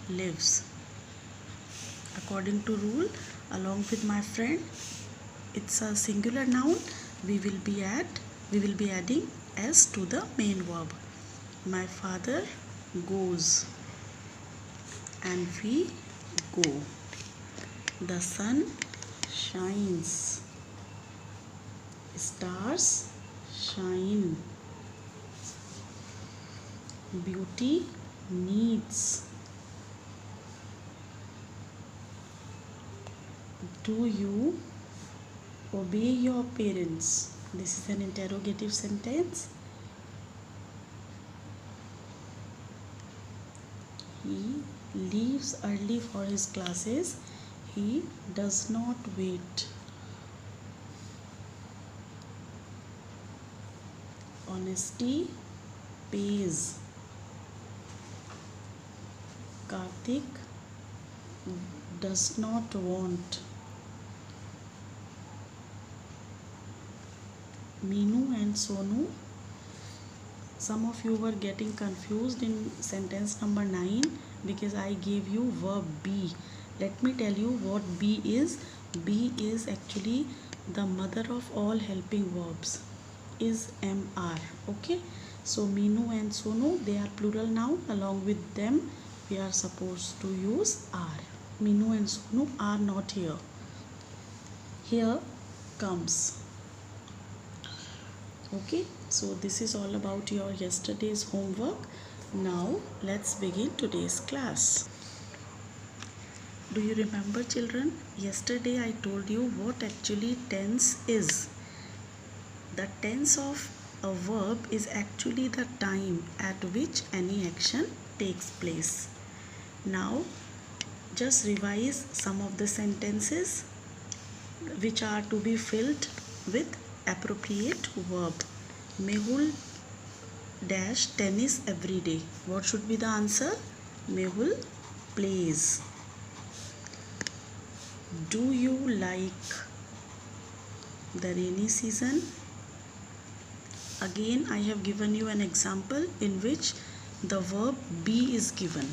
lives. According to rule, along with my friend, it's a singular noun. We will be adding s to the main verb. My father goes and we go. The sun shines. Stars shine. Beauty needs. Do you obey your parents? This is an interrogative sentence. He leaves early for his classes. He does not wait. Honesty pays. Karthik does not want. Meenu and Sonu. Some of you were getting confused in sentence number 9 because I gave you verb be. Let me tell you what be is. Be is actually the mother of all helping verbs. Is MR. Okay. So Meenu and Sonu, they are plural noun. Along with them, we are supposed to use are. Meenu and Sonu are not here. Here comes. Okay, so this is all about your yesterday's homework. Now let's begin today's class. Do you remember, children? Yesterday I told you what actually tense is. The tense of a verb is actually the time at which any action takes place. Now just revise some of the sentences which are to be filled with appropriate verb. Mehul dash tennis every day. What should be the answer? Mehul plays. Do you like the rainy season? Again, I have given you an example in which the verb be is given.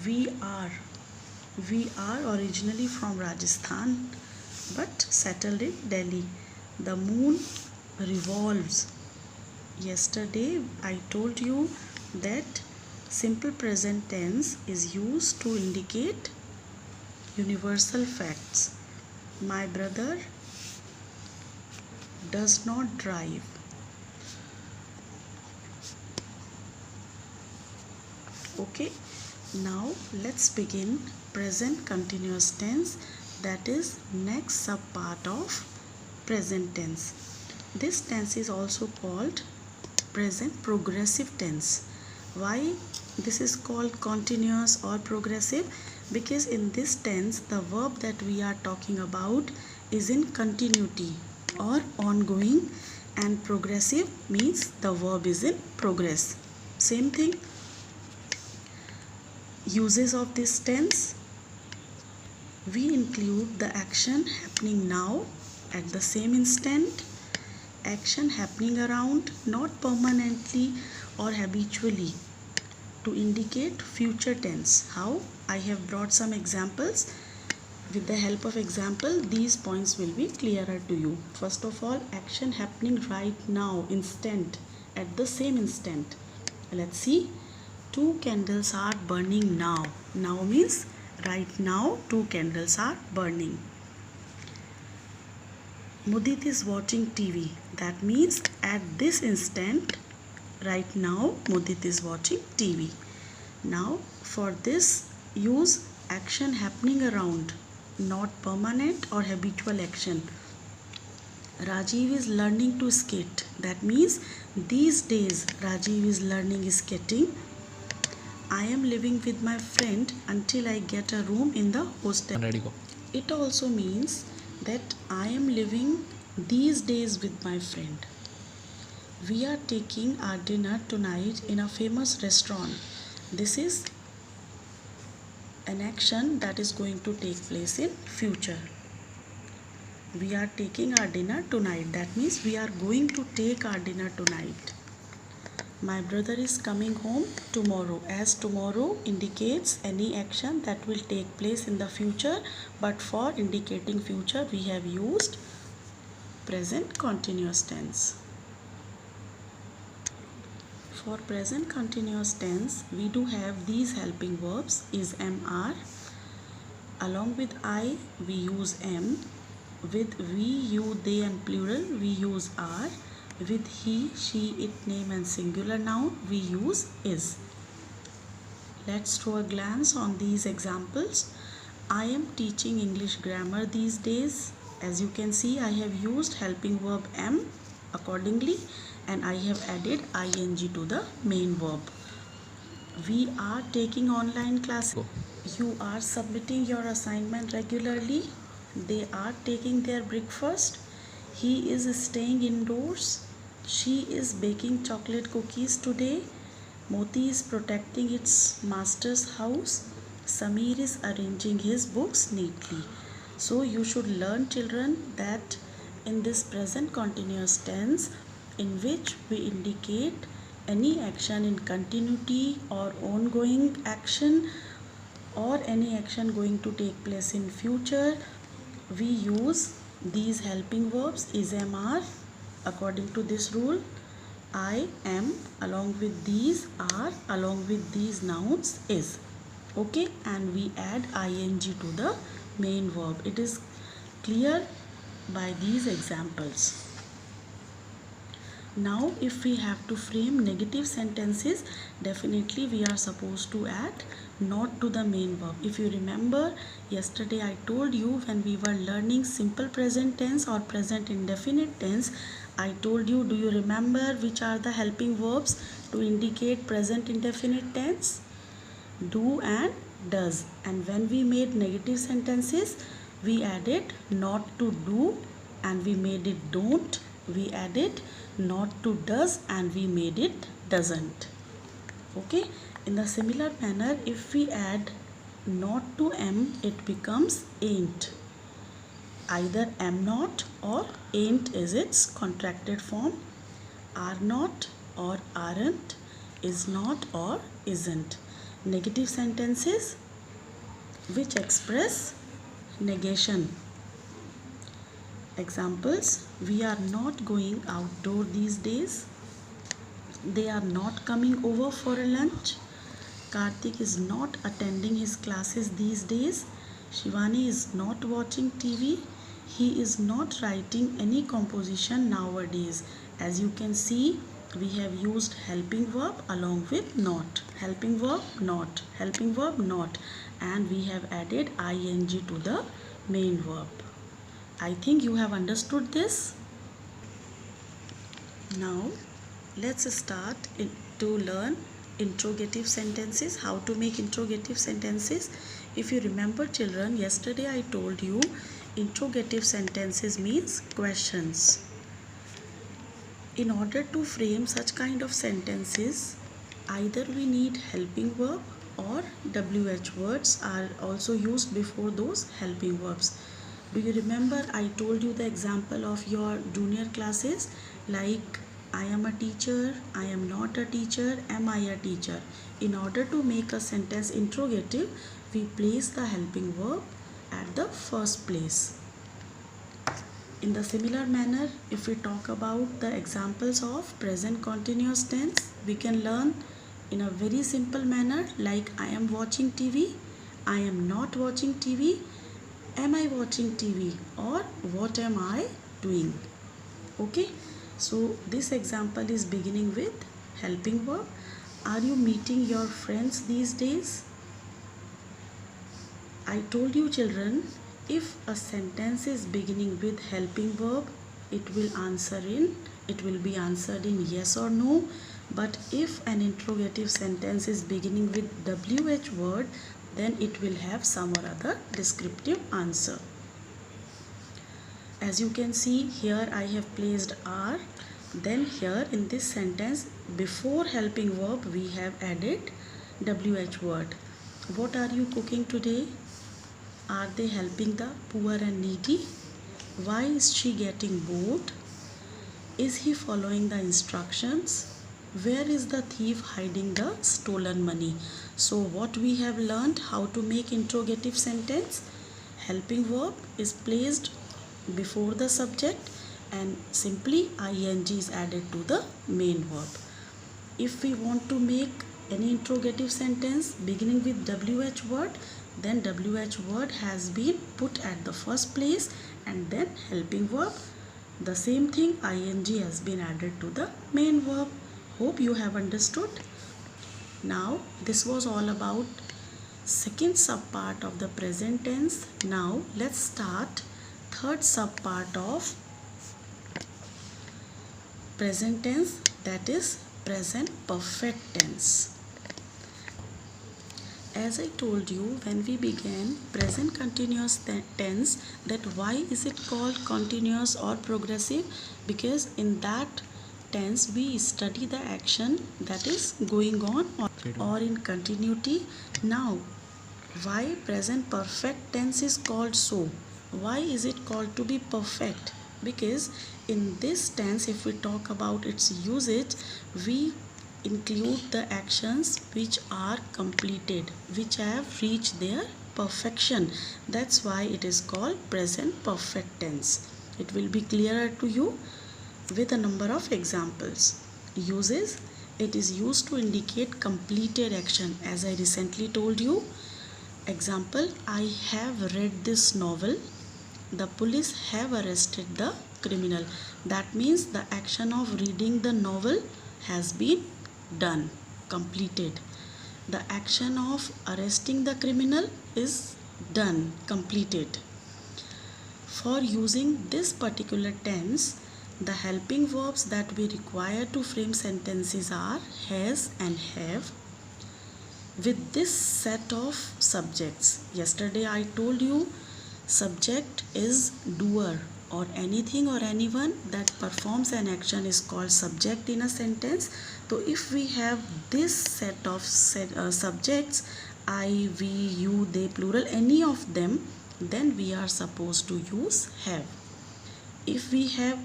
We are originally from Rajasthan but settled in Delhi. The moon revolves. Yesterday I told you that simple present tense is used to indicate universal facts. My brother does not drive. Okay, now let's begin present continuous tense, that is next sub part of present tense. This tense is also called present progressive tense. Why this is called continuous or progressive? Because in this tense the verb that we are talking about is in continuity or ongoing, and progressive means the verb is in progress. Same thing. Uses of this tense: we include the action happening now at the same instant, action happening around, not permanently or habitually, to indicate future tense. How? I have brought some examples. With the help of example, these points will be clearer to you. First of all, action happening right now, instant, at the same instant. Let's see. 2 candles are burning now. Now means right now 2 candles are burning. Mudit is watching TV. That means at this instant, right now, Mudit is watching TV. Now for this, use action happening around, not permanent or habitual action. Rajiv is learning to skate. That means these days Rajiv is learning skating. I am living with my friend until I get a room in the hostel. Ready, go. It also means that I am living these days with my friend. We are taking our dinner tonight in a famous restaurant. This is an action that is going to take place in future. We are taking our dinner tonight. That means we are going to take our dinner tonight. My brother is coming home tomorrow, as tomorrow indicates any action that will take place in the future, but for indicating future we have used present continuous tense. For present continuous tense, we do have these helping verbs is, am, are. Along with I, we use am. With we, you, they and plural, we use are. With he, she, it, name and singular noun, we use is. Let's throw a glance on these examples. I am teaching English grammar these days. As you can see, I have used helping verb am accordingly, and I have added ing to the main verb. We are taking online classes. You are submitting your assignment regularly. They are taking their breakfast. He is staying indoors. She is baking chocolate cookies today. Moti is protecting its master's house. Samir is arranging his books neatly. So you should learn, children, that in this present continuous tense, in which we indicate any action in continuity or ongoing action, or any action going to take place in future, we use these helping verbs is, am, are. According to this rule, I am along with these are along with these nouns is. Okay, and we add ing to the main verb. It is clear by these examples. Now if we have to frame negative sentences, definitely we are supposed to add not to the main verb. If you remember, yesterday I told you when we were learning simple present tense or present indefinite tense, I told you, do you remember which are the helping verbs to indicate present indefinite tense? Do and does. And when we made negative sentences, we added not to do and we made it don't. We added not to does and we made it doesn't. Okay, in the similar manner, if we add not to am, it becomes ain't. Either am not or ain't is its contracted form. Are not or aren't, is not or isn't. Negative sentences which express negation. Examples: we are not going outdoor these days. They are not coming over for a lunch. Karthik is not attending his classes these days. Shivani is not watching TV. He is not writing any composition nowadays. As you can see, we have used helping verb along with not. Helping verb not. Helping verb not. And we have added ing to the main verb. I think you have understood this. Now let's start to learn interrogative sentences, how to make interrogative sentences. If you remember, children, yesterday I told you interrogative sentences means questions. In order to frame such kind of sentences, either we need helping verb or WH words are also used before those helping verbs. Do you remember I told you the example of your junior classes, like I am a teacher, I am not a teacher, am I a teacher? In order to make a sentence interrogative, we place the helping verb at the first place. In the similar manner, if we talk about the examples of present continuous tense, we can learn in a very simple manner, like I am watching TV, I am not watching TV, am I watching TV, or what am I doing? Okay, so this example is beginning with helping verb. Are you meeting your friends these days? I told you, children, if a sentence is beginning with helping verb, it will be answered in yes or no. But if an interrogative sentence is beginning with WH word, then it will have some or other descriptive answer. As you can see here, I have placed are. Then here in this sentence, before helping verb, we have added WH word. What are you cooking today? Are they helping the poor and needy? Why is she getting bored? Is he following the instructions? where is the thief hiding the stolen money? So what we have learned, how to make interrogative sentence. Helping verb is placed before the subject and simply ing is added to the main verb. If we want to make any interrogative sentence beginning with WH word, then WH word has been put at the first place, and then helping verb, the same thing, ing has been added to the main verb. Hope you have understood. Now this was all about second subpart of the present tense. Now let's start third subpart of present tense, that is present perfect tense. As I told you when we began present continuous tense, that why is it called continuous or progressive? Because in that tense we study the action that is going on or in continuity. Now why present perfect tense is called so? Why is it called to be perfect? Because in this tense, if we talk about its usage, we include the actions which are completed, which have reached their perfection. That's why it is called present perfect tense. It will be clearer to you with a number of examples. Uses, it is used to indicate completed action, as I recently told you. Example, I have read this novel. The police have arrested the criminal. That means the action of reading the novel has been done, completed. The action of arresting the criminal is done, completed. For using this particular tense, the helping verbs that we require to frame sentences are has and have. With this set of subjects, yesterday I told you subject is doer, or anything or anyone that performs an action is called subject in a sentence. So if we have this set of subjects, I, we, you, they, plural, any of them, then we are supposed to use have. If we have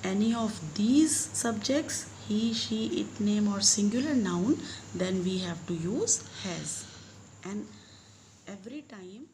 any of these subjects, he, she, it, name or singular noun, then we have to use has. And every time